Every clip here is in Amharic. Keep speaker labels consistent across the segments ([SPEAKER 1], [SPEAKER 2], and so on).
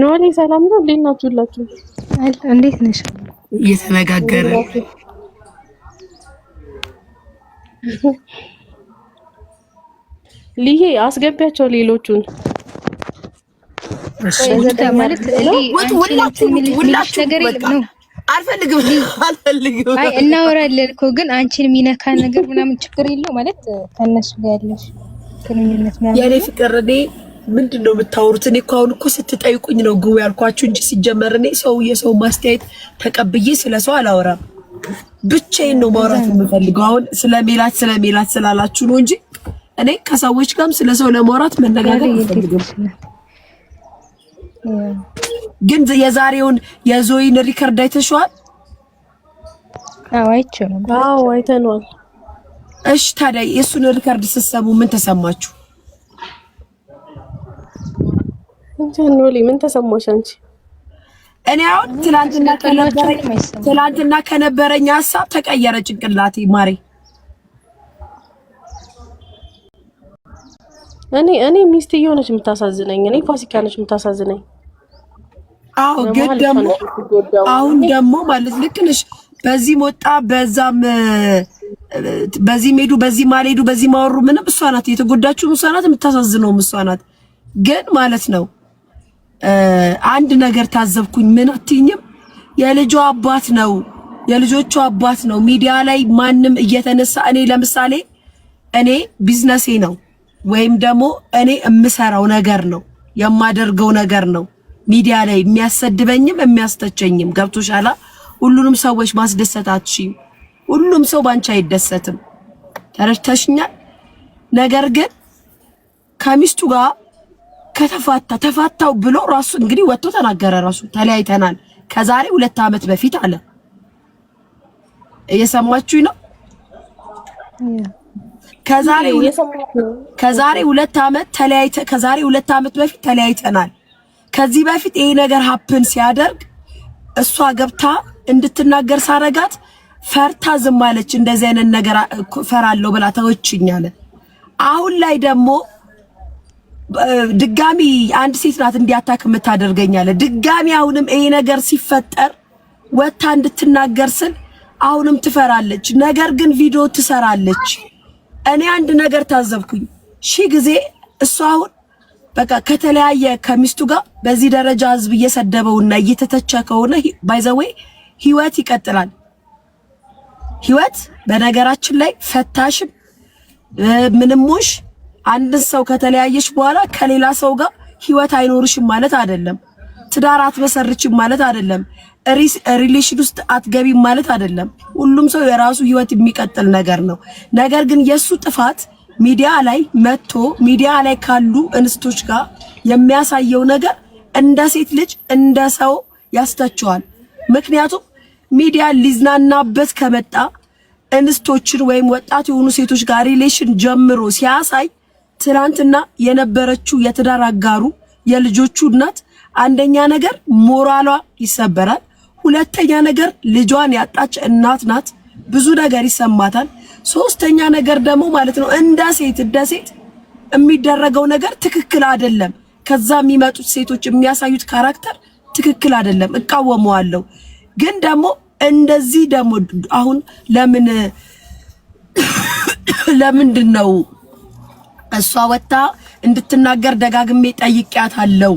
[SPEAKER 1] ኖሊ ሰላም ነው። እንዴት ናችሁላችሁ?
[SPEAKER 2] እንዴት ነሽ?
[SPEAKER 3] እየተነጋገረ
[SPEAKER 1] ልዬ አስገቢያቸው ሌሎቹን
[SPEAKER 2] ማለት ነገር የለም።
[SPEAKER 3] አልፈልግም።
[SPEAKER 2] አይ እናወራለን እኮ ግን አንቺን የሚነካ ነገር ምናምን ችግር የለው ማለት ከነሱ ጋር ያለሽ ግንኙነት ምናምን
[SPEAKER 3] የኔ ፍቅር እኔ ምንድነው የምታወሩት? እኔ እኮ አሁን እኮ ስትጠይቁኝ ነው ግቡ ያልኳችሁ እንጂ ሲጀመር እኔ የሰው ማስተያየት ተቀብዬ ስለሰው አላወራም። ብቻዬን ነው ማውራት የምፈልገው። አሁን ስለሜላት ስላላችሁ ነው እንጂ እኔ ከሰዎች ጋርም ስለሰው ለማውራት መነጋገር አልፈልግም። ግን የዛሬውን የዞይን ሪከርድ አይተሽዋል?
[SPEAKER 2] አዎ አይቼው።
[SPEAKER 1] አዎ አይተነዋል።
[SPEAKER 3] እሺ ታዲያ የሱን ሪከርድ ስትሰሙ ምን ተሰማችሁ?
[SPEAKER 1] ኖሊ ምን ተሰማሽ አንቺ?
[SPEAKER 3] እኔ አሁን ትላንትና ከነበረኝ ሀሳብ ተቀየረ ጭንቅላቴ ማሬ።
[SPEAKER 1] እኔ ሚስትየው ነች የምታሳዝነኝ። እኔ ፋሲካ ነች የምታሳዝነኝ።
[SPEAKER 3] አዎ ግን ደግሞ አሁን ደግሞ ማለት ልክ ነሽ። በዚህ ወጣ በዛም በዚህ ሄዱ በዚህ ማልሄዱ በዚህ ማወሩ ምንም እሷ ናት የተጎዳችው፣ እሷ ናት የምታሳዝነው፣ እሷ ናት። ግን ማለት ነው አንድ ነገር ታዘብኩኝ። ምን አትይኝም? የልጇ አባት ነው የልጆቹ አባት ነው። ሚዲያ ላይ ማንም እየተነሳ እኔ ለምሳሌ እኔ ቢዝነሴ ነው ወይም ደግሞ እኔ የምሰራው ነገር ነው የማደርገው ነገር ነው ሚዲያ ላይ የሚያሰድበኝም የሚያስተቸኝም። ገብቶሻላ? ሁሉንም ሰዎች ማስደሰታችሁ ሁሉም ሰው ባንቺ አይደሰትም። ተረድተሽኛል? ነገር ግን ከሚስቱ ጋር ተፋታው ብሎ ራሱ እንግዲህ ወጥቶ ተናገረ። ራሱ ተለያይተናል ከዛሬ 2 ዓመት በፊት አለ። እየሰማችሁኝ ነው? ከዛሬ 2 ዓመት በፊት ተለያይተናል። ከዚህ በፊት ይሄ ነገር ሀፕን ሲያደርግ እሷ ገብታ እንድትናገር ሳረጋት ፈርታ ዝም አለች። እንደዚህ አይነት ነገር ፈራለሁ ብላ ተወችኛለ። አሁን ላይ ደግሞ ድጋሚ አንድ ሴት ናት እንዲያታክ የምታደርገኛለ። ድጋሚ አሁንም ይሄ ነገር ሲፈጠር ወታ እንድትናገር ስል አሁንም ትፈራለች። ነገር ግን ቪዲዮ ትሰራለች። እኔ አንድ ነገር ታዘብኩኝ። ጊዜ እሷ አሁን በቃ ከተለያየ ከሚስቱ ጋር በዚህ ደረጃ ህዝብ እየሰደበውና እየተተቸ ከሆነ ባይ ዘ ዌይ ህይወት ይቀጥላል። ህይወት በነገራችን ላይ ፈታሽም ምንምሽ አንድ ሰው ከተለያየሽ በኋላ ከሌላ ሰው ጋር ህይወት አይኖርሽም ማለት አይደለም። ትዳር አትመሰርችም ማለት አይደለም። ሪሌሽን ውስጥ አትገቢም ማለት አይደለም። ሁሉም ሰው የራሱ ህይወት የሚቀጥል ነገር ነው። ነገር ግን የሱ ጥፋት ሚዲያ ላይ መጥቶ ሚዲያ ላይ ካሉ እንስቶች ጋር የሚያሳየው ነገር እንደ ሴት ልጅ እንደ ሰው ያስተቸዋል። ምክንያቱም ሚዲያ ሊዝናናበት ከመጣ እንስቶችን ወይም ወጣት የሆኑ ሴቶች ጋር ሪሌሽን ጀምሮ ሲያሳይ ትናንትና የነበረችው የትዳር አጋሩ የልጆቹ እናት አንደኛ ነገር ሞራሏ ይሰበራል። ሁለተኛ ነገር ልጇን ያጣች እናት ናት። ብዙ ነገር ይሰማታል። ሶስተኛ ነገር ደግሞ ማለት ነው እንደ ሴት የሚደረገው ነገር ትክክል አይደለም። ከዛ የሚመጡት ሴቶች የሚያሳዩት ካራክተር ትክክል አይደለም። እቃወመዋለሁ። ግን ደግሞ እንደዚህ ደግሞ አሁን ለምንድነው እሷ ወጣ እንድትናገር ደጋግሜ ጠይቄያታለሁ።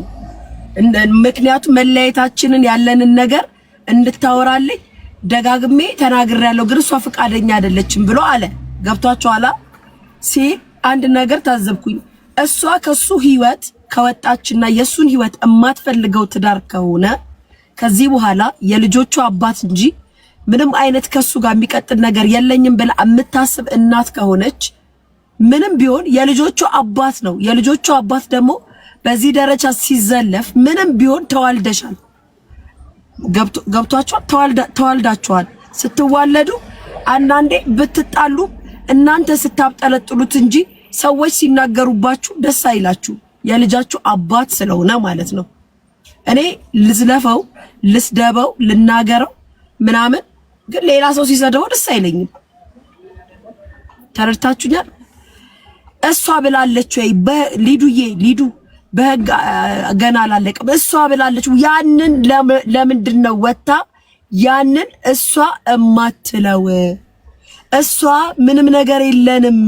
[SPEAKER 3] ምክንያቱም መለያየታችንን ያለንን ነገር እንድታወራልኝ ደጋግሜ ተናግሬያለሁ። ግን እሷ ፈቃደኛ አይደለችም ብሎ አለ። ገብቷቸዋል ሲል አንድ ነገር ታዘብኩኝ። እሷ ከሱ ህይወት ከወጣችና የሱን ህይወት የማትፈልገው ትዳር ከሆነ ከዚህ በኋላ የልጆቹ አባት እንጂ ምንም አይነት ከሱ ጋር የሚቀጥል ነገር የለኝም ብላ የምታስብ እናት ከሆነች ምንም ቢሆን የልጆቹ አባት ነው። የልጆቹ አባት ደግሞ በዚህ ደረጃ ሲዘለፍ ምንም ቢሆን ተዋልደሻል። ገብቷችኋል? ተዋልዳችኋል። ስትዋለዱ አንዳንዴ ብትጣሉ እናንተ ስታብጠለጥሉት እንጂ ሰዎች ሲናገሩባችሁ ደስ አይላችሁ። የልጃችሁ አባት ስለሆነ ማለት ነው። እኔ ልዝለፈው፣ ልስደበው፣ ልናገረው ምናምን ግን ሌላ ሰው ሲሰደበው ደስ አይለኝም። ተረድታችሁኛል? እሷ ብላለች ወይ ሊዱ በህግ ገና አላለቀም እሷ ብላለች። ያንን ለምንድነው ወጣ ያንን እሷ እማትለው? እሷ ምንም ነገር የለንም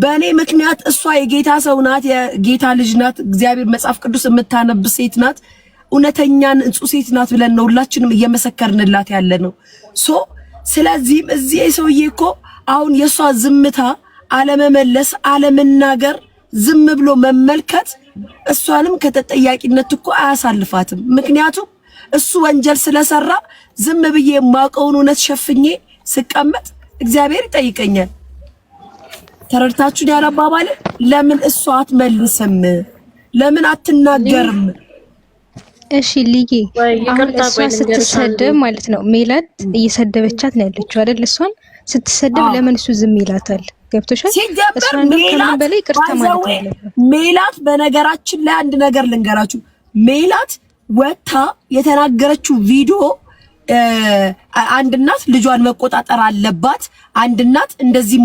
[SPEAKER 3] በእኔ ምክንያት እሷ የጌታ ሰው ናት፣ የጌታ ልጅ ናት፣ እግዚአብሔር መጽሐፍ ቅዱስ የምታነብ ሴት ናት፣ እውነተኛ ንጹህ ሴት ናት ብለን ነው ሁላችንም እየመሰከርንላት ያለ ነው። ስለዚህም እዚህ ሰውዬ እኮ አሁን የሷ ዝምታ አለመመለስ አለመናገር ዝም ብሎ መመልከት እሷንም ከተጠያቂነት እኮ አያሳልፋትም። ምክንያቱም እሱ ወንጀል ስለሰራ ዝም ብዬ የማውቀውን እውነት ሸፍኜ ስቀመጥ እግዚአብሔር ይጠይቀኛል። ተረድታችሁን? ያላባባለ ለምን እሷ አትመልስም? ለምን አትናገርም?
[SPEAKER 2] እሺ ልዬ አሁን እሷ ስትሰደብ ማለት ነው ሜላት እየሰደበቻት ነው ያለችው አይደል? እሷን ስትሰደብ ለምን እሱ ዝም ይላታል? ገብቶሻል? እሷን ከምን በላይ ይቅርታ ማለት ነው
[SPEAKER 3] ሜላት። በነገራችን ላይ አንድ ነገር ልንገራችሁ። ሜላት ወታ የተናገረችው ቪዲዮ አንድ እናት ልጇን መቆጣጠር አለባት፣ አንድ እናት እንደዚህ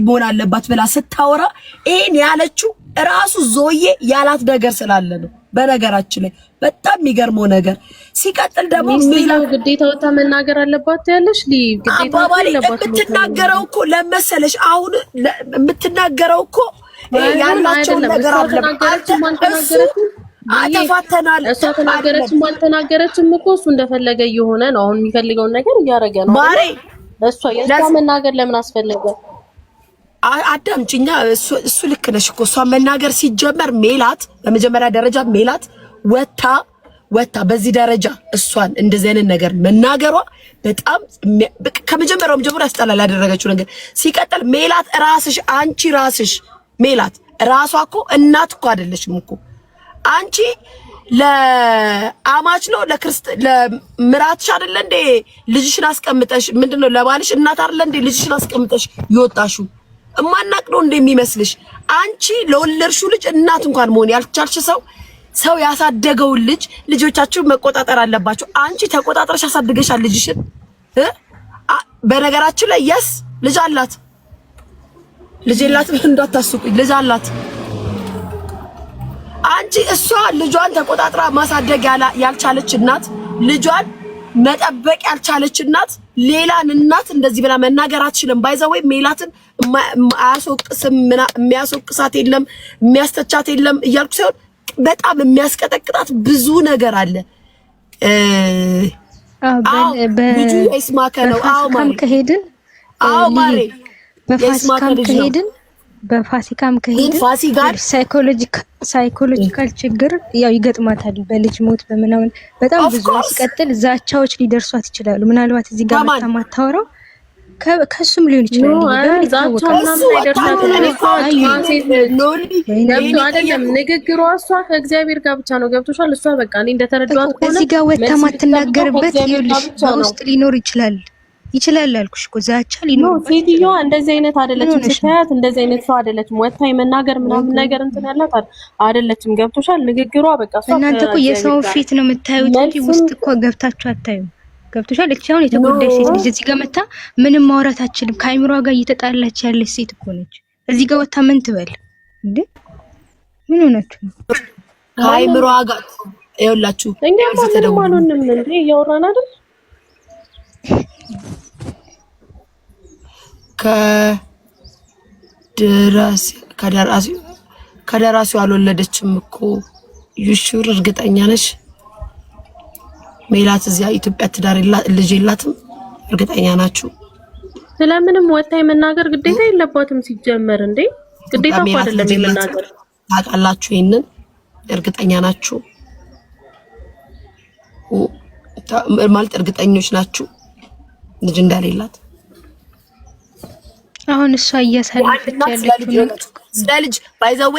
[SPEAKER 3] መሆን አለባት ብላ ስታወራ ይሄን ያለችው ራሱ ዞዬ ያላት ነገር ስላለ ነው። በነገራችን ላይ በጣም የሚገርመው ነገር ሲቀጥል ደግሞ ሜላት
[SPEAKER 1] ግዴታ ወታ መናገር አለባት ያለሽ ግዴታ አለባት
[SPEAKER 3] የምትናገረው እኮ ለመሰለሽ አሁን የምትናገረው እኮ ያላቸው ነገር አለባት። አተፋተናል
[SPEAKER 1] እሷ ተናገረችም አልተናገረችም እኮ እሱ እንደፈለገ እየሆነ ነው። አሁን የሚፈልገውን ነገር እያደረገ ነው ማሬ። እሷ የእሷ መናገር ለምን አስፈለገ?
[SPEAKER 3] አዳምጪኛ። እሱ ልክ ነሽ እኮ እሷ መናገር ሲጀመር ሜላት በመጀመሪያ ደረጃ ሜላት ወታ በዚህ ደረጃ እሷን እንደዚህ አይነት ነገር መናገሯ በጣም ከመጀመሪያውም ጀምሮ ያስጠላል ያደረገችው ነገር። ሲቀጥል ሜላት አንቺ ራስሽ ሜላት ራሷ እኮ እናት እኮ አይደለሽም እኮ አንቺ ለአማች ነው ለምራትሽ አይደለ እንዴ ልጅሽን አስቀምጠሽ ምንድነው ለባልሽ እናት አይደለ እንዴ ልጅሽን አስቀምጠሽ ይወጣሽው? እማናቅ ነው እንደሚመስልሽ? አንቺ ለወለድሽው ልጅ እናት እንኳን መሆን ያልቻልሽ ሰው ያሳደገውን ልጆቻችሁ መቆጣጠር አለባችሁ። አንቺ ተቆጣጠረሽ አሳድገሻል ልጅሽን። በነገራችን ላይ ልጅ አላት፣ ልጅ የላትም እንዳታስቁኝ፣ ልጅ አላት። አንቺ እሷ ልጇን ተቆጣጥራ ማሳደግ ያልቻለች እናት፣ ልጇን መጠበቅ ያልቻለች እናት ሌላን እናት እንደዚህ ብላ መናገር አትችልም። ባይዘወይ ሜላትን አያስወቅስም፣ የሚያስወቅሳት የለም፣ የሚያስተቻት የለም እያልኩ ሳይሆን በጣም የሚያስቀጠቅጣት ብዙ ነገር አለ። ብዙ ይስማከ ነው። ማሬ
[SPEAKER 2] በፋሲካም ከሄድን ሳይኮሎጂካል ችግር ያው ይገጥማታል። በልጅ ሞት በምናምን በጣም ብዙ ሲቀጥል ዛቻዎች ሊደርሷት ይችላሉ። ምናልባት እዚህ ጋር ማታወራው ከሱም ሊሆን ይችላል።
[SPEAKER 1] ንግግሯ እሷ ከእግዚአብሔር ጋር ብቻ ነው። ገብቶሻል? እሷ በቃ እኔ እንደተረዳኋት ከሆነ
[SPEAKER 2] እዚህ ጋር ወጣ ማትናገርበት ይኸውልሽ በውስጥ ሊኖር ይችላል አልኩሽ እኮ ዛቻ ሊኖር።
[SPEAKER 1] ሴትዮዋ እንደዚህ አይነት አይደለችም። ስታያት እንደዚህ አይነት ሰው አይደለችም። ወጣ የመናገር ምናምን ነገር እንትን ያላት አይደለችም። ገብቶሻል? ንግግሯ በቃ እሷ
[SPEAKER 2] እናንተ እኮ የሰው ፊት ነው የምታዩት እንጂ ውስጥ እኮ ገብታችሁ አታዩም። ገብቶሻል? እቺ አሁን የተጎዳች ሴት ልጅ እዚህ ጋር መታ ምንም ማውራት አትችልም። ከአይምሯ ጋር እየተጣላች ያለች ሴት እኮ ነች። እዚህ ጋር ወጣ ምን ትበል እንዴ? ምን ሆናችሁ ነው?
[SPEAKER 3] ከአይምሯ ጋር ይኸውላችሁ
[SPEAKER 1] እኛ ማንንም እንዴ እያወራን አይደል?
[SPEAKER 3] ከደራሲው አልወለደችም እኮ ዩሹር። እርግጠኛ ነሽ ሜላት እዚያ ኢትዮጵያ ትዳር ልጅ የላትም? እርግጠኛ ናችሁ?
[SPEAKER 1] ስለምንም ወጣ የመናገር ግዴታ የለባትም ሲጀመር። እንዴ ግዴታ እኮ አይደለም የመናገር።
[SPEAKER 3] ታውቃላችሁ ይሄንን? እርግጠኛ ናችሁ ማለት እርግጠኞች ናችሁ ልጅ እንደሌላት?
[SPEAKER 2] አሁን እሷ እያሳለፈች ያለችው
[SPEAKER 3] ስለ ልጅ ባይዘዌ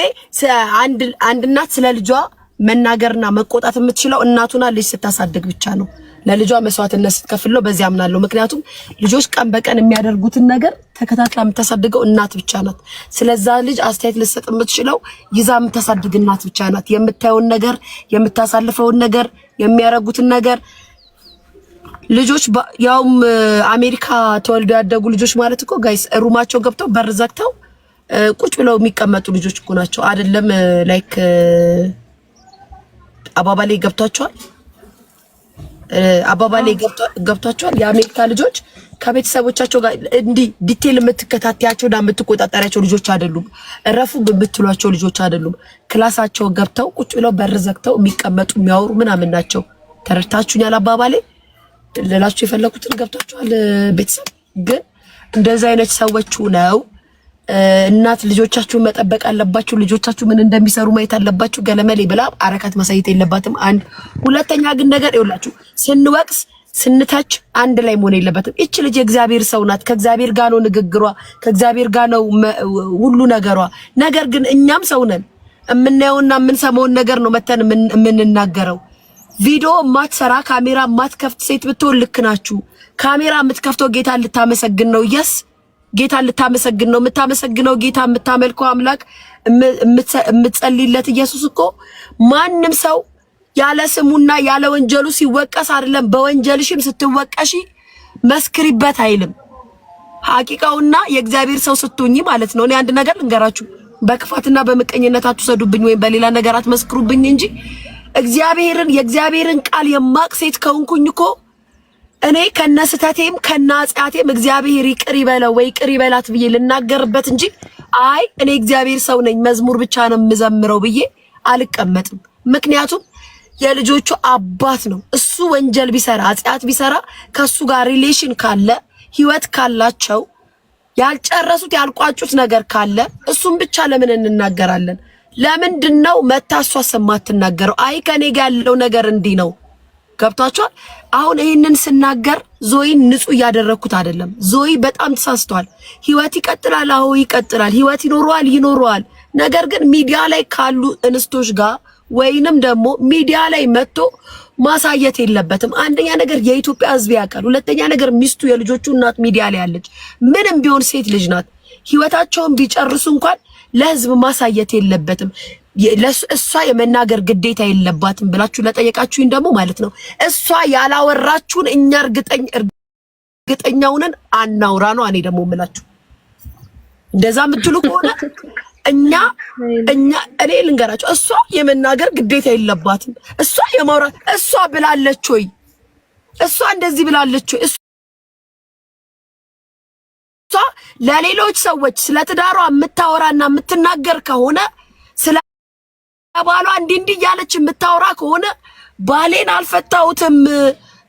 [SPEAKER 3] አንድ እናት ስለ ልጇ መናገርና መቆጣት የምትችለው እናቱና ልጅ ስታሳድግ ብቻ ነው። ለልጇ መስዋዕትነት ስትከፍል ነው። በዚህ አምናለሁ። ምክንያቱም ልጆች ቀን በቀን የሚያደርጉትን ነገር ተከታትላ የምታሳድገው እናት ብቻ ናት። ስለዛ ልጅ አስተያየት ልትሰጥ የምትችለው ይዛ የምታሳድግ እናት ብቻ ናት። የምታየውን ነገር፣ የምታሳልፈውን ነገር፣ የሚያረጉትን ነገር ልጆች ያውም አሜሪካ ተወልደው ያደጉ ልጆች ማለት እኮ ጋይስ ሩማቸው ገብተው በር ዘግተው ቁጭ ብለው የሚቀመጡ ልጆች እኮ ናቸው አይደለም ላይክ አባባሌ ገብቷቸዋል አባባሌ ገብቷቸዋል የአሜሪካ ልጆች ከቤተሰቦቻቸው ጋር እንዲ ዲቴል የምትከታተያቸውና የምትቆጣጣሪያቸው ልጆች አይደሉም እረፉ ብትሏቸው ልጆች አይደሉም ክላሳቸው ገብተው ቁጭ ብለው በር ዘግተው የሚቀመጡ የሚያወሩ ምናምን ናቸው ተረድታችሁኛል አባባሌ ለላችሁ የፈለኩትን ገብቷቸዋል ቤተሰብ ግን እንደዛ አይነት ሰዎች ነው እናት ልጆቻችሁን መጠበቅ አለባችሁ ልጆቻችሁ ምን እንደሚሰሩ ማየት አለባችሁ ገለመሌ ብላ አረካት ማሳየት የለባትም አንድ ሁለተኛ ግን ነገር ይውላችሁ ስንወቅስ ስንታች አንድ ላይ መሆን የለበትም እቺ ልጅ የእግዚአብሔር ሰው ናት ከእግዚአብሔር ጋር ነው ንግግሯ ከእግዚአብሔር ጋር ነው ሁሉ ነገሯ ነገር ግን እኛም ሰው ነን እምናየውና እምንሰማውን ነገር ነው መተን የምንናገረው ቪዲዮ ማትሰራ ካሜራ ማትከፍት ሴት ብትሆን ልክ ናችሁ ካሜራ የምትከፍተው ጌታ ልታመሰግን ነው yes ጌታ ልታመሰግን ነው የምታመሰግነው ጌታ የምታመልከው አምላክ የምትጸልይለት ኢየሱስ እኮ ማንንም ሰው ያለ ስሙና ያለ ወንጀሉ ሲወቀስ አይደለም በወንጀልሽም ስትወቀሺ መስክሪበት አይልም ሐቂቃውና የእግዚአብሔር ሰው ስትሆኚ ማለት ነው እኔ አንድ ነገር ልንገራችሁ በክፋትና በመቀኝነት አትሰዱብኝ ወይ በሌላ ነገር አትመስክሩብኝ እንጂ የእግዚአብሔርን ቃል የማቅ ሴት ከሆንኩኝ እኮ እኔ ከነስተቴም ከናጽያቴም እግዚአብሔር ይቅር ይበለው ወይ ይቅር ይበላት ብዬ ልናገርበት እንጂ አይ እኔ እግዚአብሔር ሰው ነኝ መዝሙር ብቻ ነው የምዘምረው ብዬ አልቀመጥም ምክንያቱም የልጆቹ አባት ነው እሱ ወንጀል ቢሰራ አጽያት ቢሰራ ከሱ ጋር ሪሌሽን ካለ ህይወት ካላቸው ያልጨረሱት ያልቋጩት ነገር ካለ እሱን ብቻ ለምን እንናገራለን ለምንድነው መታሷ ሰማትናገረው አይ ከኔ ጋር ያለው ነገር እንዲህ ነው ገብቷቸዋል አሁን ይሄንን ስናገር ዞይን ንጹህ ያደረኩት አይደለም ዞይ በጣም ተሳስቷል ህይወት ይቀጥላል አዎ ይቀጥላል ህይወት ይኖረዋል ነገር ግን ሚዲያ ላይ ካሉ እንስቶች ጋር ወይንም ደግሞ ሚዲያ ላይ መጥቶ ማሳየት የለበትም አንደኛ ነገር የኢትዮጵያ ህዝብ ያውቃል ሁለተኛ ነገር ሚስቱ የልጆቹ እናት ሚዲያ ላይ ያለች ምንም ቢሆን ሴት ልጅ ናት ህይወታቸውን ቢጨርሱ እንኳን ለህዝብ ማሳየት የለበትም እሷ የመናገር ግዴታ የለባትም ብላችሁ ለጠየቃችሁኝ ደግሞ ማለት ነው እሷ ያላወራችሁን እኛ እርግጠኛውን አናውራ ነው እኔ ደግሞ የምላችሁ እንደዛ የምትሉ ከሆነ እኛ እኔ ልንገራችሁ እሷ የመናገር ግዴታ የለባትም እሷ የማውራት እሷ ብላለች ወይ እሷ እንደዚህ ብላለች ወይ እሷ ለሌሎች ሰዎች ስለ ትዳሯ የምታወራና የምትናገር ከሆነ ስለ ባሏ እንዲህ ያለች የምታወራ ከሆነ ባሌን አልፈታውትም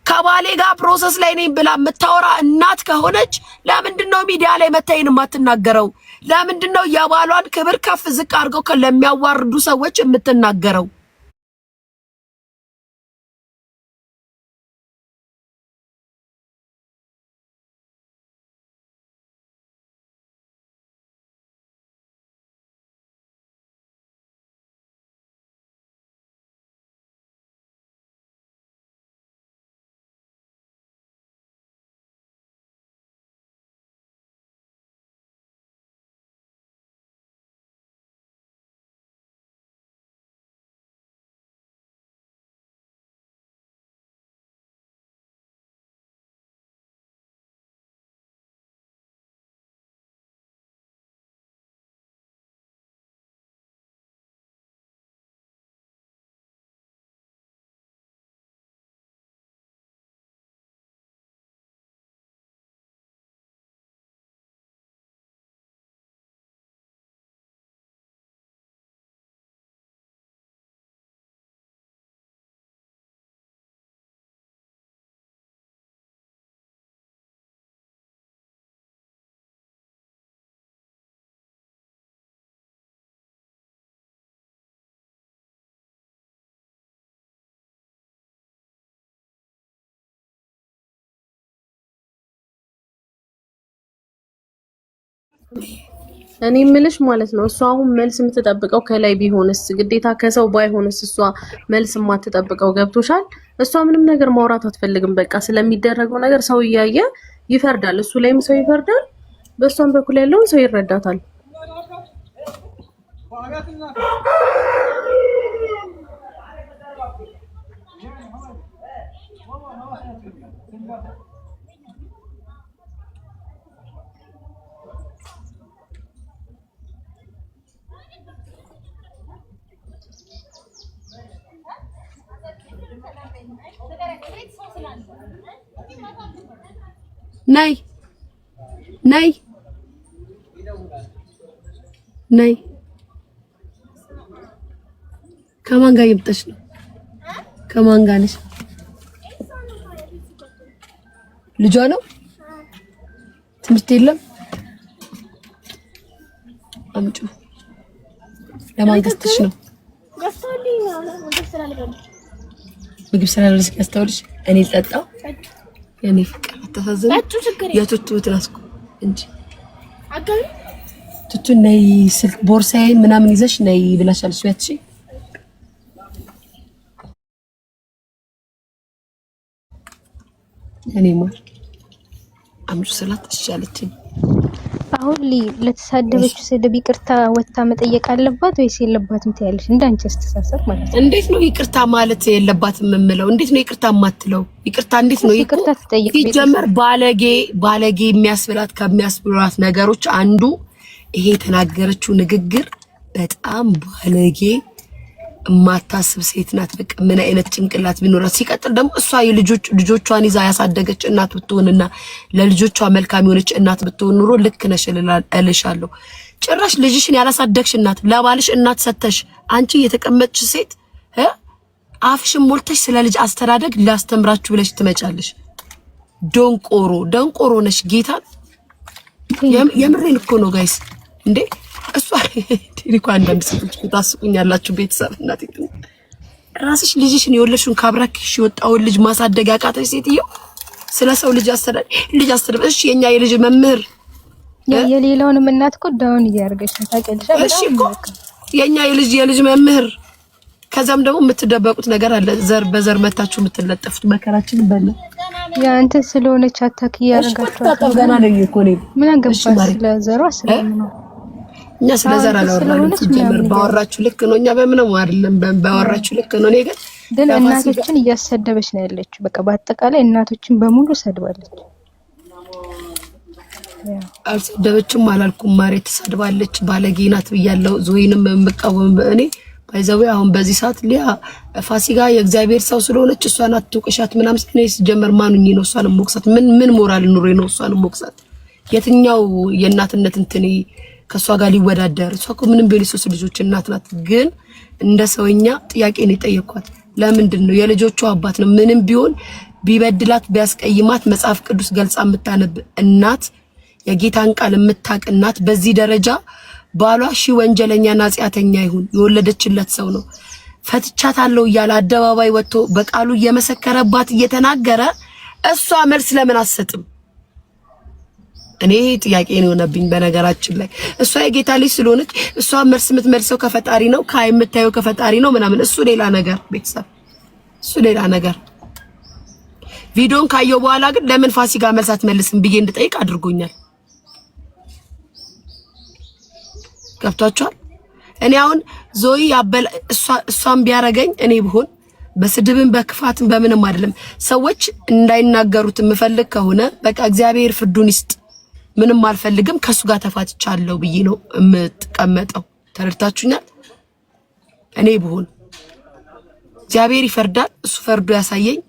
[SPEAKER 3] ከባሌ ጋር ፕሮሰስ ላይ ነኝ ብላ የምታወራ እናት ከሆነች ለምንድነው ሚዲያ ላይ መታየን የማትናገረው ለምንድነው የባሏን ክብር ከፍ ዝቅ አድርገው ለሚያዋርዱ ሰዎች የምትናገረው
[SPEAKER 1] እኔ ምልሽ ማለት ነው እሷ አሁን መልስ የምትጠብቀው ከላይ ቢሆንስ ግዴታ ከሰው ባይሆንስ እሷ መልስ የማትጠብቀው ገብቶሻል እሷ ምንም ነገር ማውራት አትፈልግም በቃ ስለሚደረገው ነገር ሰው እያየ ይፈርዳል እሱ ላይም ሰው ይፈርዳል በሷም በኩል ያለውን ሰው ይረዳታል
[SPEAKER 3] ነይ ነይ ነይ። ከማን ጋር የምጠሽ ነው? ከማን ጋር ነሽ? ልጇ ነው። ትምህርት የለም። አምጪ። ለማን ገዝተሽ ነው? ምግብ ስላለሽ ያስተውልሽ። እኔ ልጠጣው። የኔ ፍቅር አታሳዝኝ። የቱቱ ትራስኩ እንጂ ቱቱ ነይ ስልክ ቦርሳዬን ምናምን ይዘሽ ነይ ብላሻለሽ። ያትሽ እኔ ማር አምጪ ስላት እሺ አለችኝ።
[SPEAKER 2] አሁን ለተሳደበችው ስድብ ይቅርታ ወጣ መጠየቅ አለባት ወይስ የለባትም ትያለሽ? እንዳንቺ አስተሳሰብ ማለት ነው።
[SPEAKER 3] እንዴት ነው ይቅርታ ማለት የለባትም የምለው? እንዴት ነው ይቅርታ የማትለው? ይቅርታ እንዴት ነው
[SPEAKER 2] ይቅርታ ትጠይቅ?
[SPEAKER 3] ሲጀመር ባለጌ የሚያስብላት ከሚያስብሏት ነገሮች አንዱ ይሄ የተናገረችው ንግግር በጣም ባለጌ ማታስብ ሴት ናት። በቃ ምን አይነት ጭንቅላት ቢኖራት። ሲቀጥል ደግሞ እሷ ልጆቿን ይዛ ያሳደገች እናት ብትሆንና ለልጆቿ መልካም የሆነች እናት ብትሆን ኑሮ ልክ ነሽ እልሻለሁ። ጭራሽ ልጅሽን ያላሳደግሽ እናት ለባልሽ እናት ሰተሽ አንቺ የተቀመጥሽ ሴት አፍሽን ሞልተሽ ስለ ልጅ አስተዳደግ ላስተምራችሁ ብለሽ ትመጫለሽ። ደንቆሮ ነሽ። ጌታ የምሬን እኮ ነው ጋይስ እንዴ እሷ ዲሪኳ አንዳንድ ሰዎች ታስቁኛላችሁ። ቤተሰብ እናት ራስሽ ልጅሽን የወለድሽውን ካብራክሽ የወጣውን ልጅ ማሳደግ ያቃተሽ ሴትዮ ስለ ሰው ልጅ አስተዳደግ እሺ፣ የኛ የልጅ መምህር
[SPEAKER 2] የሌላውንም እናት እኮ ዳውን እያደረገች ታውቂያለሽ።
[SPEAKER 3] እሺ እኮ የኛ የልጅ መምህር። ከዛም ደግሞ የምትደበቁት ነገር አለ። ዘር በዘር መታችሁ የምትለጠፉት መከራችንን በለ
[SPEAKER 2] ያ እንትን ስለሆነች አታክ እያደረጋችሁ
[SPEAKER 3] ገና ነው እኮ ነው።
[SPEAKER 2] ምን አገባሽ ስለዘሯ ስለምን
[SPEAKER 3] እኛ ስለዘራ አላወራንም። ሲጀመር ባወራችሁ ልክ ነው። እኛ በምንም አይደለም ባወራችሁ ልክ ነው። እኔ ግን
[SPEAKER 2] እናቶችን እያሰደበች ነው ያለችው። በቃ በአጠቃላይ እናቶችን በሙሉ ሰድባለች።
[SPEAKER 3] አልሰደበችም አላልኩም። ማሬ ተሰድባለች። ባለጌ ናት ብያለሁ። ዞይንም የምቃወም እኔ ባይዘው አሁን በዚህ ሰዓት ሊያ ፋሲካ የእግዚአብሔር ሰው ስለሆነች እሷን አትውቅሻት ምናምን እኔ ሲጀመር ማንኝ ነው እሷን ሞክሳት? ምን ሞራል ኑሮ ነው እሷን ሞክሳት? የትኛው የእናትነት እንትኔ ከሷ ጋር ሊወዳደር? እሷ እኮ ምንም ቢሆን የሶስት ልጆች እናት ናት። ግን እንደ ሰውኛ ጥያቄ ነው የጠየኳት። ለምንድን ነው የልጆቿ አባት ነው። ምንም ቢሆን ቢበድላት ቢያስቀይማት መጽሐፍ ቅዱስ ገልጻ የምታነብ እናት፣ የጌታን ቃል የምታቅ እናት በዚህ ደረጃ ባሏ ሺ ወንጀለኛና ኃጢአተኛ ይሁን የወለደችለት ሰው ነው ፈትቻታለሁ እያለ አደባባይ ወጥቶ በቃሉ እየመሰከረባት እየተናገረ እሷ መልስ ለምን አትሰጥም? እኔ ጥያቄ ነው የሆነብኝ። በነገራችን ላይ እሷ የጌታ ልጅ ስለሆነች እሷ መልስ የምትመልሰው ከፈጣሪ ነው፣ የምታየው ከፈጣሪ ነው ምናምን። እሱ ሌላ ነገር ቤተሰብ፣ እሱ ሌላ ነገር። ቪዲዮን ካየው በኋላ ግን ለምን ፋሲካ መልስ አትመልስም ብዬ እንድጠይቅ አድርጎኛል። ገብቷቸዋል። እኔ አሁን ዞይ እሷን ቢያረገኝ እኔ ብሆን በስድብም በክፋትም በምንም አይደለም ሰዎች እንዳይናገሩት የምፈልግ ከሆነ በቃ እግዚአብሔር ፍርዱን ይስጥ፣ ምንም አልፈልግም፣ ከሱ ጋር ተፋትቻለሁ ብዬ ነው የምትቀመጠው። ተረድታችሁኛል? እኔ ብሆን እግዚአብሔር ይፈርዳል፣ እሱ ፈርዶ ያሳየኝ።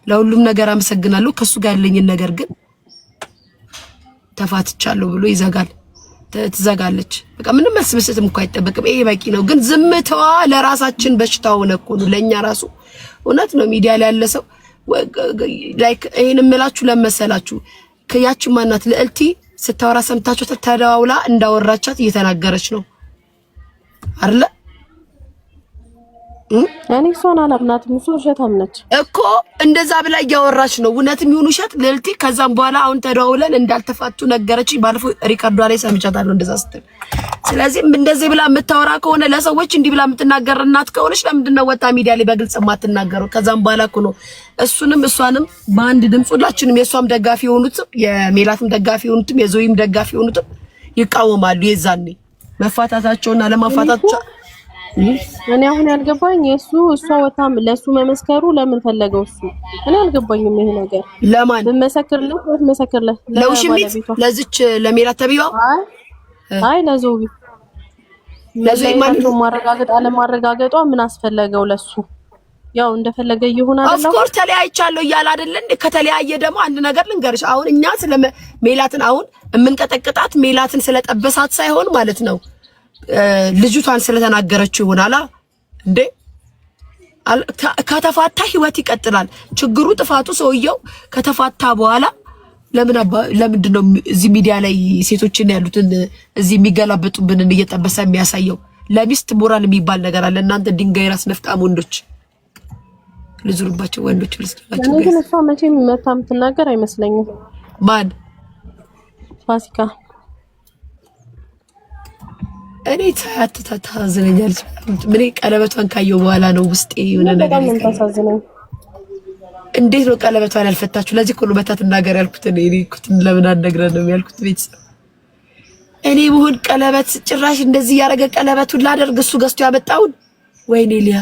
[SPEAKER 3] ለሁሉም ነገር አመሰግናለሁ። ከሱ ጋር ያለኝን ነገር ግን ተፋትቻለሁ ብሎ ይዘጋል፣ ትዘጋለች። በቃ ምንም መልስ መስጠትም እንኳን አይጠበቅም። ይሄ በቂ ነው። ግን ዝምታዋ ለራሳችን በሽታ ሆነ እኮ ነው ለኛ ራሱ። እውነት ነው። ሚዲያ ላይ ያለ ሰው ላይክ ይሄን እምላችሁ ለመሰላችሁ ከያቺ ማናት ልዕልቲ ስታወራ ሰምታችሁ ተደዋውላ እንዳወራቻት እየተናገረች ነው አይደለ?
[SPEAKER 1] እኔ እሷን አላምናትም። እሷ ውሸታም ነች
[SPEAKER 3] እኮ እንደዛ ብላ እያወራች ነው። እውነትም ይሁን ውሸት ልዕልቲ። ከዛም በኋላ አሁን ተደዋውለን እንዳልተፋቱ ነገረችኝ። ባለፈው ሪካርዶ ላይ ሰምቻታለሁ እንደዛ ስትል። ስለዚህ እንደዚህ ብላ የምታወራ ከሆነ ለሰዎች እንዲህ ብላ የምትናገር እናት ከሆነች ለምንድን ነው ወጣ ሚዲያ ላይ በግልጽ የማትናገረው? ከዛም በኋላ እኮ ነው እሱንም እሷንም በአንድ ድምፅ ሁላችንም የእሷም ደጋፊ የሆኑትም የሜላትም ደጋፊ የሆኑትም የዞይም ደጋፊ የሆኑትም ይቃወማሉ። የዛኔ መፋታታቸውና ለማፋታታቸው
[SPEAKER 1] እኔ አሁን ያልገባኝ እሷ ወጣም ለሱ መመስከሩ ለምን ፈለገው? እሱ እኔ አልገባኝም ይሄ ነገር።
[SPEAKER 3] ለማን
[SPEAKER 1] መመስከርለት ወይ መመስከርለት?
[SPEAKER 3] ለውሽሚት ለዚች ለሜላት ተብያው?
[SPEAKER 1] አይ ለዞይ ማን ነው ማረጋገጥ አለማረጋገጧ ምን አስፈለገው ለሱ? ያው እንደፈለገ ይሁን አይደለም።
[SPEAKER 3] ኦፍ ኮርስ ተለያይቻለሁ እያለ አይደል እንዴ? ከተለያየ ደግሞ አንድ ነገር ልንገርሽ። አሁን እኛ ስለ ሜላትን አሁን የምንቀጠቅጣት ሜላትን ስለጠበሳት ሳይሆን ማለት ነው ልጅቷን ስለተናገረችው ይሆናል እንዴ? ከተፋታ ህይወት ይቀጥላል። ችግሩ ጥፋቱ ሰውየው ከተፋታ በኋላ ለምንድን ነው እዚህ ሚዲያ ላይ ሴቶችን ያሉትን እዚህ የሚገላበጡብንን እየጠበሰ የሚያሳየው? ለሚስት ሞራል የሚባል ነገር አለ። እናንተ ድንጋይ ራስ ነፍጣም ወንዶች ልዙርባቸው ወንዶች ልስላቸው።
[SPEAKER 1] እኔ ግን እሷ መቼም መታ የምትናገር አይመስለኝም።
[SPEAKER 3] ማን
[SPEAKER 1] ፋሲካ?
[SPEAKER 3] እኔ ታዝነኛለች። ምን ቀለበቷን ካየው በኋላ ነው ውስጤ የሆነ ነገር
[SPEAKER 1] ታሳዝነኝ።
[SPEAKER 3] እንዴት ነው ቀለበቷን ያልፈታችሁ? ለዚህ እኮ ነው መታ ትናገር ያልኩት። እኔ እኮ ለምን አልነግረንም ያልኩት ቤተሰብ እኔ ብሆን ቀለበት ጭራሽ እንደዚህ ያደረገ ቀለበቱን ላደርግ እሱ ገዝቶ ያመጣውን ወይኔ ሊያ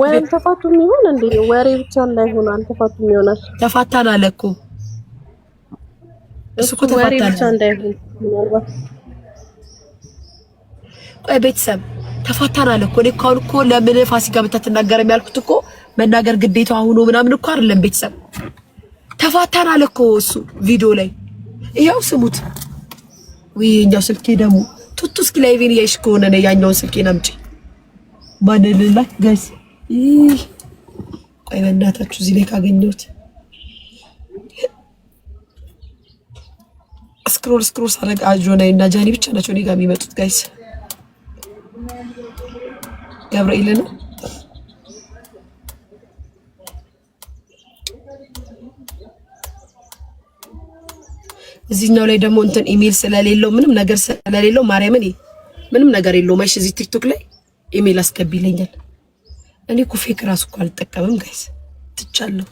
[SPEAKER 1] ወይ ተፋቱም ይሆን እንዴ? ወሬ ብቻ እንዳይሆን አልተፋቱም ይሆናል።
[SPEAKER 3] ተፋታን አለ እኮ እሱ እኮ
[SPEAKER 1] ወሬ
[SPEAKER 3] ተፋታን
[SPEAKER 1] ብቻ እንዳይሆን ምናልባት።
[SPEAKER 3] ቆይ ቤተሰብ ተፋታን አለ እኮ። እኔ እኮ አሁን እኮ ለምን ፋሲካ ብታትናገረም ያልኩት እኮ መናገር ግዴታው አሁን ነው ምናምን እኮ አይደለም ቤተሰብ። ተፋታን አለ እኮ እሱ ቪዲዮ ላይ ይሄው ስሙት። ወይኛው ስልኬ ደግሞ ቱቱ እስኪ ላይቬን ያይሽ ከሆነ ነው ያኛውን ስልኬን አምጪ። ማንልላ ጋይስ ቆይ በእናታችሁ እዚህ ላይ ካገኘሁት ስክሮል ሳረግ አጆና እና ጃኒ ብቻ ናቸው እኔ ጋር የሚመጡት ጋይስ። ገብርኤል ነው እዚህኛው ላይ ደግሞ እንትን ኢሜል ስለሌለው ምንም ነገር ስለሌለው ማርያምን ምንም ነገር የለውም። አይሽ እዚህ ቲክቶክ ላይ ኢሜል አስገቢ ይለኛል። እኔ እኮ ፌክ ራሱ እኮ አልጠቀምም ጋይስ ትቻለሁ።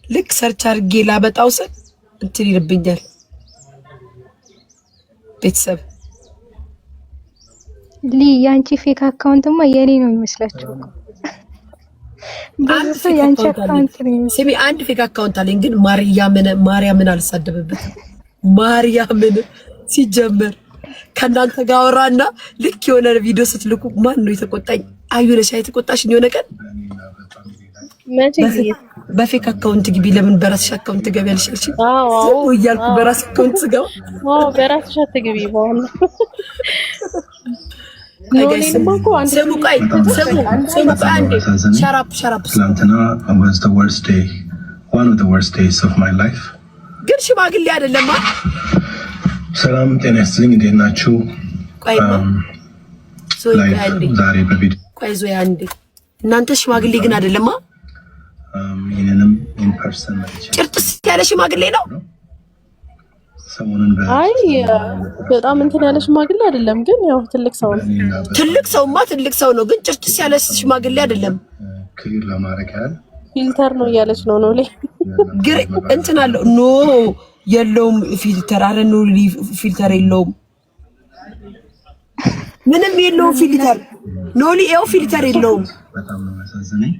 [SPEAKER 3] ልክ ሰርች አድርጌ ላበጣው ስል እንትን ይልብኛል ቤተሰብ።
[SPEAKER 2] ያንቺ ፌክ አካውንትማ የኔ ነው የሚመስላችሁ እኮ በዛ ያንቺ አካውንት ነው።
[SPEAKER 3] ስሚ አንድ ፌክ አካውንት አለኝ ግን ማርያምን አልሳደብበትም። ማርያምን ሲጀመር ከእናንተ ጋር አወራና ልክ የሆነ ቪዲዮ ስትልኩ ማን ነው የተቆጣኝ? አዩነሽ የተቆጣሽኝ የሆነ ቀን በፌክ አካውንት ግቢ። ለምን በራስሽ አካውንት ገቢያለሽ? እሺ አዎ እያልኩ በራስ አካውንት ስገባ
[SPEAKER 1] በራስሽ አትግቢ በኋላ
[SPEAKER 4] ትናንትና was the worst day, one of the worst days of my life።
[SPEAKER 3] ግን ሽማግሌ አይደለም።
[SPEAKER 4] ሰላም ጤና ይስጥልኝ፣ እንዴት ናችሁ? ዛሬ በቪዲዮ
[SPEAKER 3] ዞያ እንዴ እናንተ ሽማግሌ ግን አይደለም።
[SPEAKER 4] ይሄንንም ኢን ፐርሰን
[SPEAKER 3] ጭርጥስ ያለ ሽማግሌ ነው።
[SPEAKER 1] አይ በጣም እንትን ያለ ሽማግሌ አይደለም፣ ግን ያው ትልቅ ሰው ነው።
[SPEAKER 3] ትልቅ ሰውማ ትልቅ ሰው ነው፣ ግን ጭርጥስ ያለ ሽማግሌ አይደለም።
[SPEAKER 4] ክሊር ለማድረግ ያህል
[SPEAKER 1] ፊልተር ነው እያለች ነው ላይ
[SPEAKER 3] ግሬ እንትን አለው ኖ የለውም ፊልተር። አረ ኖ ፊልተር የለውም፣ ምንም የለውም ፊልተር። ኖሊ ኤው ፊልተር የለውም።
[SPEAKER 4] በጣም ነው ያሳዝነኝ።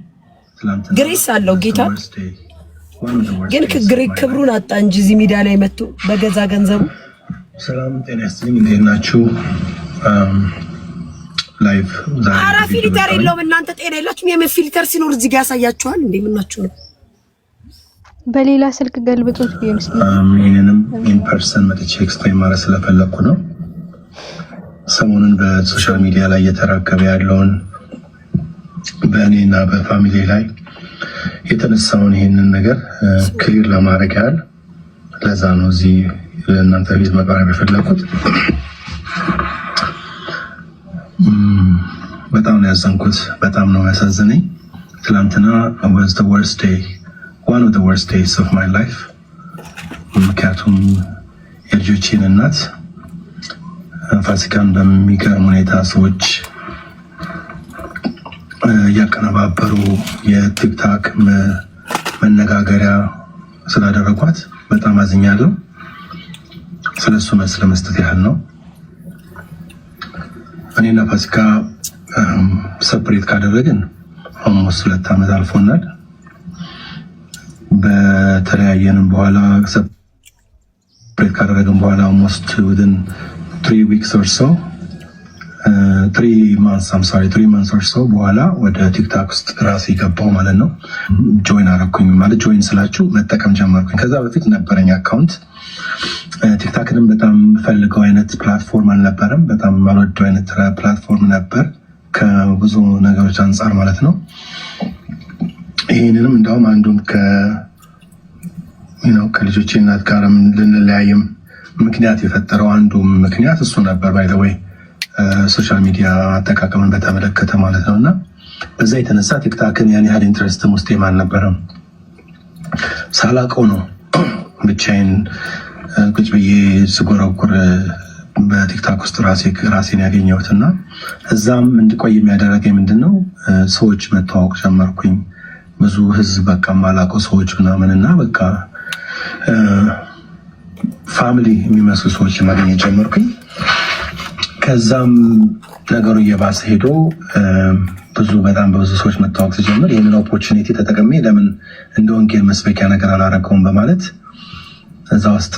[SPEAKER 3] ግሬስ አለው ጌታ ግን ክብሩን አጣ እንጂ እዚህ ሚዲያ ላይ መጥቶ በገዛ ገንዘቡ።
[SPEAKER 4] ሰላም ጤና ይስጥልኝ፣ እንዴት ናችሁ? ላይቭ ዛሬ
[SPEAKER 3] ኧረ ፊልተር የለውም። እናንተ ጤና የላችሁም። የምን ፊልተር ሲኖር እዚህ ጋር ያሳያችኋል እንዴ? ምን ናችሁ ነው?
[SPEAKER 2] በሌላ ስልክ ገልብጦት ቢሆንስ?
[SPEAKER 4] ይሄንንም ኢን ፐርሰን መጥቼ ኤክስፕሌን ማለት ስለፈለኩ ነው። ሰሞኑን በሶሻል ሚዲያ ላይ እየተራከበ ያለውን በእኔና በፋሚሊ ላይ የተነሳውን ይሄንን ነገር ክሊር ለማድረግ ያህል ለዛ ነው እዚህ እናንተ ቤት መቅረብ የፈለኩት። በጣም ነው ያዘንኩት፣ በጣም ነው ያሳዝነኝ። ትናንትና was the worst day, one of the worst days of my life። ምክንያቱም የልጆቼን እናት ፋሲካን በሚገርም ሁኔታ ሰዎች እያቀነባበሩ የቲክታክ መነጋገሪያ ስላደረጓት በጣም አዝኛለሁ። ስለሱ መልስ ለመስጠት ያህል ነው። እኔና ፋሲካ ሰፕሬት ካደረግን ኦልሞስት 2 ዓመት አልፎናል። በተለያየንም በኋላ ሰፕሬት ካደረግን በኋላ ኦልሞስት within 3 weeks or so 3 months or so በኋላ ወደ ቲክታክ ውስጥ ራሴ ገባው ማለት ነው። ጆይን አረኩኝ ማለት ጆይን ስላችሁ መጠቀም ጀመርኩኝ። ከዛ በፊት ነበረኝ አካውንት። ቲክታክንም በጣም ፈልገው አይነት ፕላትፎርም አልነበረም። በጣም ማልወደው አይነት ፕላትፎርም ነበር ከብዙ ነገሮች አንጻር ማለት ነው። ይሄንንም እንደውም አንዱን ከልጆቼ እናት ጋርም ልንለያይም ምክንያት የፈጠረው አንዱ ምክንያት እሱ ነበር። ባይ ዘ ዌይ ሶሻል ሚዲያ አጠቃቀምን በተመለከተ ማለት ነውና በዛ የተነሳ ቲክታክን ያን ያህል ኢንትረስት ውስጤም አልነበረም። ሳላውቀው ነው ብቻዬን ቁጭ ብዬ ስጎረጉር በቲክታክ ውስጥ ራሴን ያገኘሁትና እዛም እንድቆይ የሚያደርገኝ ምንድነው ሰዎች መተዋወቅ ጀመርኩኝ። ብዙ ህዝብ በቃ ማላውቀው ሰዎች ምናምንና በቃ ፋሚሊ የሚመስሉ ሰዎች ማግኘት ጀመርኩኝ። ከዛም ነገሩ እየባሰ ሄዶ በጣም በብዙ ሰዎች መታወቅ ሲጀምር ይህንን ኦፖርቹኒቲ ተጠቅሜ ለምን እንደ ወንጌል መስበኪያ ነገር አላረገውም በማለት እዛ ውስጥ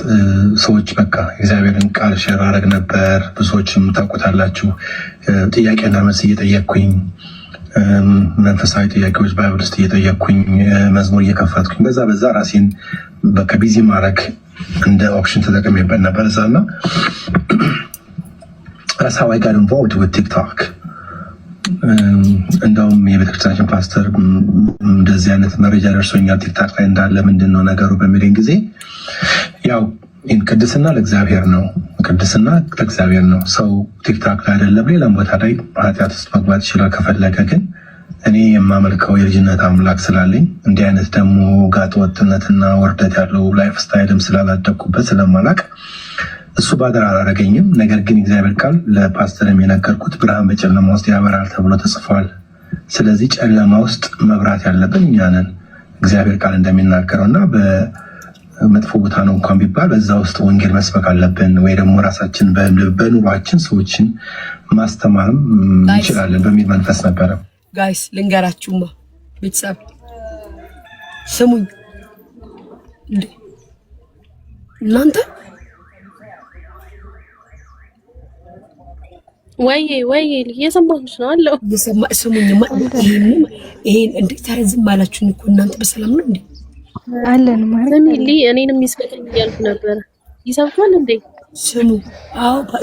[SPEAKER 4] ሰዎች በቃ እግዚአብሔርን ቃል ሼር አረግ ነበር። ብዙዎችም ታውቁታላችሁ። ጥያቄና መልስ እየጠየቅኩኝ መንፈሳዊ ጥያቄዎች ባይብል ውስጥ እየጠየቅኩኝ መዝሙር እየከፈትኩኝ በዛ ራሴን በቃ ቢዚ ማድረግ እንደ ኦፕሽን ተጠቅሜበት ነበር እዛና that's how I got involved with TikTok. እንደውም የቤተክርስቲያናችን ፓስተር እንደዚህ አይነት መረጃ ደርሶኛል ቲክታክ ላይ እንዳለ ምንድነው ነገሩ በሚለኝ ጊዜ ያው ቅድስና ለእግዚአብሔር ነው። ሰው ቲክታክ ላይ አይደለም ሌላም ቦታ ላይ ኃጢአት ውስጥ መግባት ይችላል ከፈለገ። ግን እኔ የማመልከው የልጅነት አምላክ ስላለኝ እንዲህ አይነት ደግሞ ጋጥ ወጥነትና ወርደት ያለው ላይፍ ስታይልም ስላላደኩበት ስለማላቅ እሱ ባደር አላረገኝም። ነገር ግን እግዚአብሔር ቃል ለፓስተርም የነገርኩት ብርሃን በጨለማ ውስጥ ያበራል ተብሎ ተጽፏል። ስለዚህ ጨለማ ውስጥ መብራት ያለብን እኛ ነን እግዚአብሔር ቃል እንደሚናገረውና በመጥፎ ቦታ ነው እንኳን ቢባል በዛ ውስጥ ወንጌል መስበክ አለብን ወይ ደግሞ ራሳችን በኑሯችን ሰዎችን ማስተማርም እንችላለን በሚል መንፈስ ነበረ።
[SPEAKER 3] ጋይስ ልንገራችሁማ ቤተሰብ ስሙኝ እናንተ
[SPEAKER 1] ወይ እየሰማሁሽ ነው አለው
[SPEAKER 3] ስሙኝማ ይሄን እንዴት ታረዝም አላችሁኝ እኮ እናንተ በሰላም ነው እንዴ
[SPEAKER 2] አለን ማለት
[SPEAKER 1] እኔንም ይስከተኝ ያልኩ ነበር። ይሰብካል እንዴ
[SPEAKER 3] ስሙ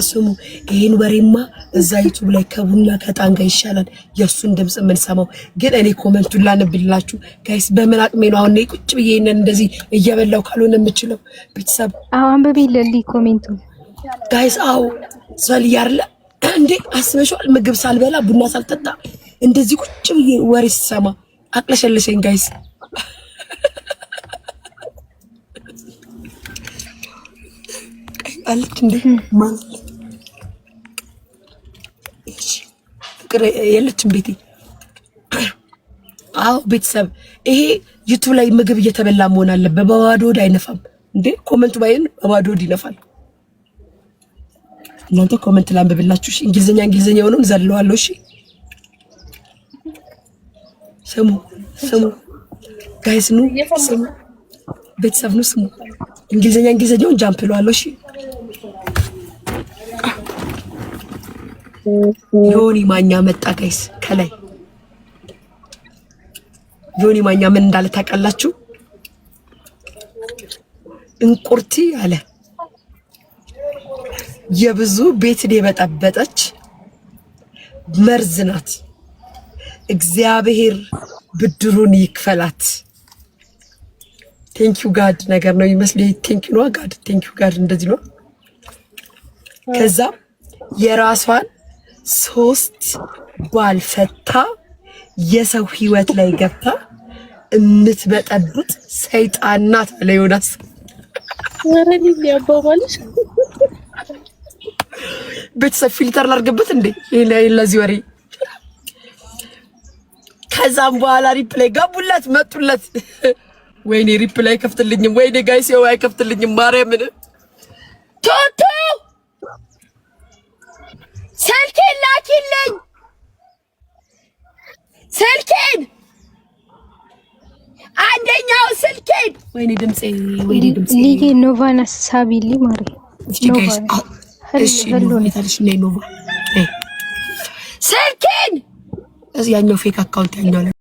[SPEAKER 3] ስሙ ይሄን ወሬማ እዛ ዩቲዩብ ላይ ከቡና ከጣን ጋር ይሻላል የእሱን ድምጽ የምንሰማው። ግን እኔ ኮመንቱን ላነብላችሁ ጋይስ በምን አቅሜ ነው አሁን ቁጭ ብዬ ይሄንን እንደዚህ እየበላው ካልሆነ የምችለው ቤተሰብ
[SPEAKER 2] አንብቤልኝ ኮሜንቱ
[SPEAKER 3] ጋይስ ሰልያርለ እንዴ አስበሽዋል? ምግብ ሳልበላ ቡና ሳልጠጣ እንደዚህ ቁጭ ብዬ ወሬ ስሰማ አቅለሸለሸኝ ጋይስ። አለች እንዴ ማን ፍቅር የለችም ቤቴ። ቤተሰብ ይሄ ዩቲዩብ ላይ ምግብ እየተበላ መሆን አለበት። በባዶ ሆድ አይነፋም እንዴ ኮመንቱ ባይን በባዶ ሆድ ይነፋል። እናንተ ኮመንት ላንብብላችሁ። እሺ እንግሊዘኛ ሆኖን ዘለዋለሁ። እሺ ስሙ ጋይስ ኑ ስሙ ቤተሰብ ኑ ስሙ እንግሊዘኛውን ጃምፕ ለዋለሁ። እሺ ዮኒ ማኛ መጣ ጋይስ። ከላይ ዮኒ ማኛ ምን እንዳለ ታውቃላችሁ? እንቁርቲ አለ የብዙ ቤትን የበጠበጠች መርዝ ናት። እግዚአብሔር ብድሩን ይክፈላት። ቴንኪዩ ጋድ ነገር ነው ይመስል። ቴንኪዩ ነው ጋድ፣ ቴንኪዩ ጋድ እንደዚህ ነው። ከዛ የራሷን 3 ባል ፈታ የሰው ህይወት ላይ ገብታ እምትበጠብጥ ሰይጣን ናት አለ ዮናስ።
[SPEAKER 1] ወረኒ ያባባልሽ
[SPEAKER 3] ቤተሰብ ፊልተር ላድርግበት እንዴ ለዚህ ወሬ። ከዛም በኋላ ሪፕላይ ገቡለት መጡለት። ወይኔ ሪፕላይ አይከፍትልኝም፣ ወይኔ ጋይስ ያው አይከፍትልኝም። ማርያምን ቶቶ ስልኬን ላኪልኝ፣ ስልኬን አንደኛው ስልኬን። ወይኔ ድምጼ
[SPEAKER 2] ሊጌ ኖቫና ሳቢሊ ማሪ
[SPEAKER 3] እሺ ጋይስ እሺ ኖቫ ነይ ኖቫ ኬን ያኛው ፌክ አካውንት ያኛው